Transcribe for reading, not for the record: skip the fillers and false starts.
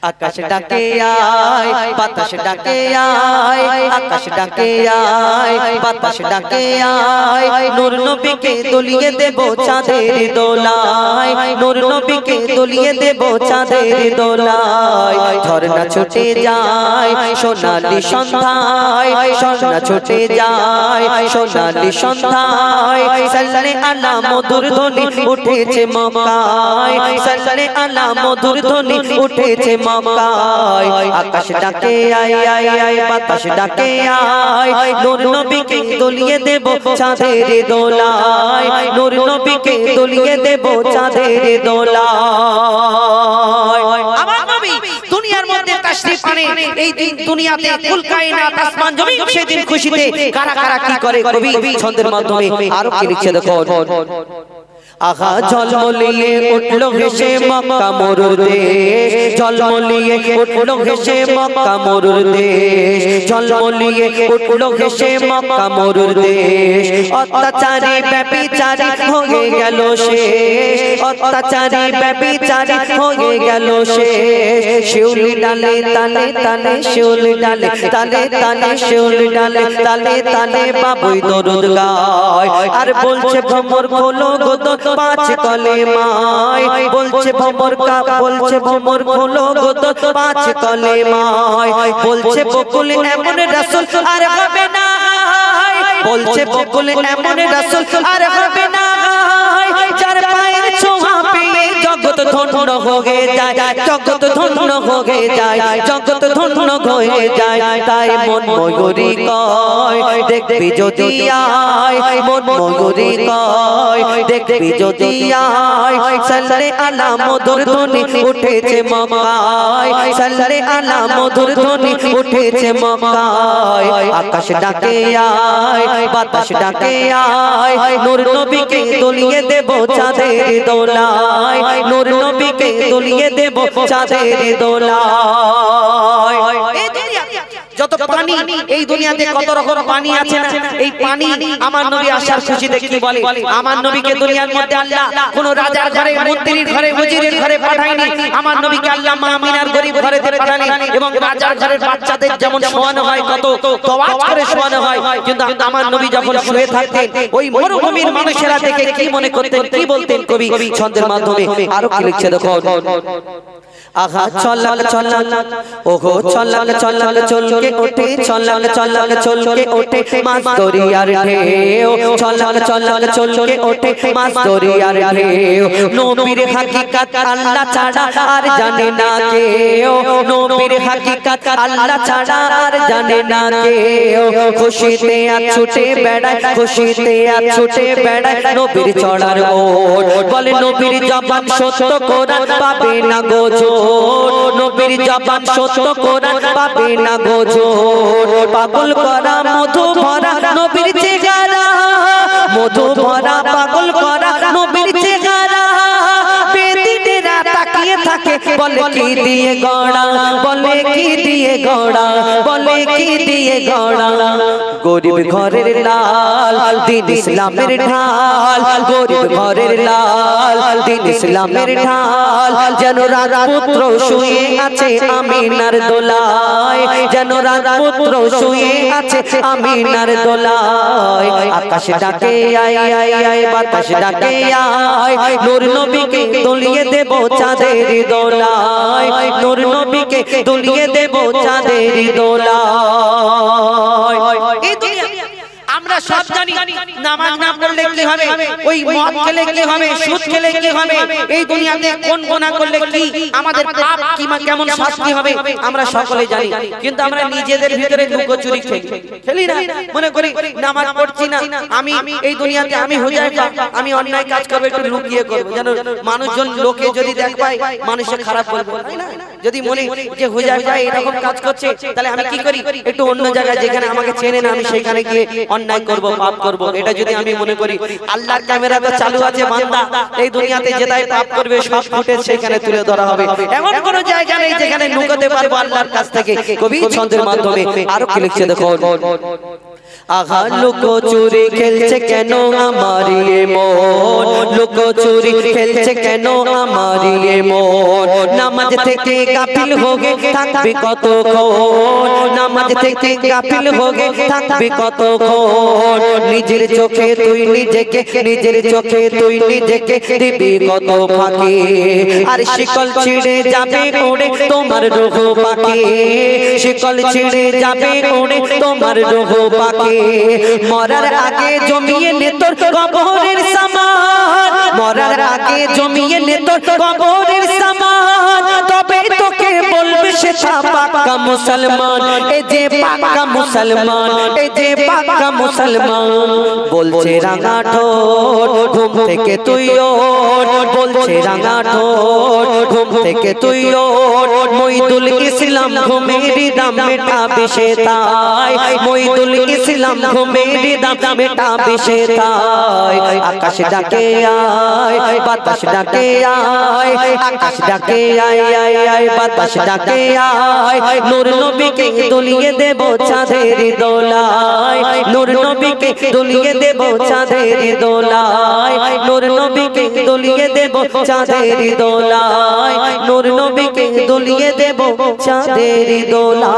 আকাশ ডাকে আয় বাতাস ডাকে আয় আকাশ ডাকে আয় বাতাস ডাকে আয় নূর নবীকে দলিয়ে দেব চাঁদের দোলায় নূর নবীকে দলিয়ে দেব চাঁদের দোলায় ঝরনা ছুটে যায় সোনালি সন্ধ্যায় ঝরনা ছুটে যায় সোনালি সন্ধ্যায় সাল্লে আলা মধুর ধ্বনি উঠেছে মক্কায় সাল্লে আলা মধুর ধ্বনি উঠেছে মক্কায় আকাশ ডাকে আয় আয় আয় বাতাস ডাকে আয় নূর নবীকে দলিয়ে দেব চাঁদের দোলায় নূর নবীকে দলিয়ে দেব চাঁদের দোলায় আমার নবী দুনিয়ার মধ্যে তাশরীফ আনে এই দিন দুনিয়াতে কুল কায়নাত আসমান জমিন সেদিন খুশিতে কারা কারা কি করে কবি ছন্দের মাধ্যমে আরো কি লিখছে দেখো আহা ঝলমলিয়ে উঠলো হেসে মক্কা মরুর দেশ ঝলমলিয়ে উঠলো হেসে মক্কা মরুর দেশ ঝলমলিয়ে উঠলো হেসে মক্কা মরুর দেশ অত্যাচারী ব্যভিচারী হয়ে গেল শেষ অত্যাচারী ব্যভিচারী হয়ে গেল শেষ শিউলি ডালে তালে তালে শিউলি ডালে তালে তালে শিউলি ডালে তালে তালে বাবুই দরুদ গায় আর বলছে ভ্রমর খোলো গো পাঁচ কলেমায় বলছে ভ্রমর বলছে ভ্রমর খোলো গো পাঁচ কলেমায় বলছে বকুল এমন রাসূল আর হবে না বলছে বকুল এমন রাসূল আর হবে না যার পায়ের ছোঁয়া পেয়ে জগৎ ধন্য হয়ে যায় জগৎ ধন্য হয়ে যায় জগৎ ধন্য হয়ে যায় তাই মন ময়ূরী কয় দেখবি যদি আয় মন ময়ূরী কয় দেখবি যদি আয় সাল্লে আলা মধুর ধ্বনি উঠেছে মক্কায় সাল্লে আলা মধুর ধ্বনি উঠেছে মক্কায় আকাশ ডাকে আয় বাতাস ডাকে আয় নূর নবীকে দলিয়ে দেব চাঁদের দোলায় নূর নবীকে দলিয়ে দেব চাঁদের দোলায় যত পানি এই দুনিয়াতে কত রকম পানি আছে না এই পানি আমার নবী আসার খুশিতে কি বলে আমার নবীকে দুনিয়ার মধ্যে আল্লাহ কোন রাজার ঘরে মন্ত্রীর ঘরে ওজিরের ঘরে পাঠায়নি আমার নবীকে আল্লাহ মা আমিনার গরীব ঘরেতে পাঠালেন এবং রাজার ঘরের বাচ্চাদের যেমন শোয়ানো হয় কত তওয়াজ করে শোয়ানো হয় কিন্তু আমার নবী যখন শুয়ে থাকতেন ওই মরুভূমির মানুষেরা দেখে কি মনে করতেন কি বলতেন কবি ছন্দের মাধ্যমে আরো কি লিখছে দেখো আহা চলক চলক ওগো চলক চলক চলকে ওঠে চলক চলক চলকে ওঠে মাছ দরিয়ার ঢেউ চলক চলক চলকে ওঠে মাছ দরিয়ার ঢেউ নবীর হাকিকত আল্লাহ ছাড়া আর জানে না কেউ নবীর হাকিকত আল্লাহ ছাড়া আর জানে না কেউ খুশিতে আর ছুটে বেড়ায় খুশিতে আর ছুটে বেড়ায় নবীর চড়ার ওট বলে নবীর জবান সত্য কোরআন পাবে না গো নবীর জবান সত্য কোরআন পাবে না গো পাগল করা মধু ভরা নবীর চেহারা মধু ভরা পাগল করা নবীর চেহারা বেদিনেরা তাকিয়ে থাকে বলে কি দিয়ে গড়া বলে কি দিয়ে গড়া বলে কি দিয়ে গড়া গরিব ঘরের লাল দিন ইসলামের ঢাল গরিব ঘরের লাল দিন ইসলামের ঢাল যেন রাজপুত্র শুয়ে আছে আমিনার দোলায় যেন রাজপুত্র শুয়ে আছে আমিনার দোলায় আকাশ ডাকে আয় আয় আয় বাতাস ডাকে আয় নূর নবীকে দলিয়ে দেব চাঁদের দোলায় নূর নবীকে দলিয়ে দেব চাঁদের দোলায় আমরা সব জানি নামাজ না পড়লে কি হবে ওই মদ খেলে কি হবে সুদ খেলে কি হবে এই দুনিয়াতে কোন গুনাহ করলে কি আমাদের পাপ কি কেমন শাস্তি হবে আমরা সকলে জানি কিন্তু আমরা নিজেদের ভিতরে লুকোচুরি খেলি না মনে করি নামাজ পড়ছি না আমি এই দুনিয়াতে আমি হুজাইফা আমি অন্যায় কাজ করব একটু লুকিয়ে করব যেন মানুষজন লোকে যদি দেখ পায় মানুষে খারাপ বলবে তাই না যদি মনে যে হুজাইফা এরকম কাজ করছে তাহলে আমি কি করি একটু অন্য জায়গায় যেখানে আমাকে চেনে না আমি সেখানে গিয়ে অন্যায় করব পাপ করব এটা যদি আমি মনে করি আল্লাহর ক্যামেরা তো চালু আছে বান্দা এই দুনিয়াতে যেটাই পাপ করবে সব ফুটেজ সেখানে তুলে ধরা হবে এমন কোন জায়গা নেই যেখানে লুকাতে পারবো আল্লাহর কাছ থেকে কবি ছন্দের মাধ্যমে আরো কি লিখছে দেখো আহা লুকোচুরি খেলছে কেন আমার এ মন, লুকোচুরি খেলছে কেন আমার এ মন। নামাজ থেকে গাফিল হয়ে থাকবি কতক্ষণ, নামাজ থেকে গাফিল হয়ে থাকবি কতক্ষণ। নিজের চোখে তুই নিজেকে, নিজের চোখে তুই নিজেকে দিবি কত ফাঁকি। আর শিকল ছিঁড়ে যাবে উড়ে তোমার রূহ পাখি, শিকল ছিঁড়ে যাবে উড়ে তোমার রূহ পাখি। মরার আগে জমিয়ে নে তোর কবরের সামান, মরার আগে জমিয়ে নে তোর কবরের সামান। তবে তোকে বলবে সে পাক্কা মুসলমান, এই যে পাক্কা মুসলমান, এই যে পাক্কা মুসলমান। বলছে রাঙা ঠোঁট ঘুম থেকে তুই ওঠ, বলছে রাঙা ঠোঁট ঘুম থেকে তুই ওঠ। মইদুল ইসলাম ঘুমের দাম মেটাবে সে তাই, মইদুল ইসলাম ঘুমের দাম মেটাবে সে তাই। আকাশ ডাকে আয়, বাতাস ডাকে আয়, আকাশ ডাকে আয় আয় আয়, বাতাস ডাকে আয়। নূর নবীকে দুলিয়ে দেব চাঁদের দোলায়, নূর নবীকে দুলিয়ে দেব চাঁদের দোলায়, নূর নবীকে দুলিয়ে দেব চাঁদের দোলায়, নূর নবীকে দুলিয়ে দেব চাঁদের দোলায়।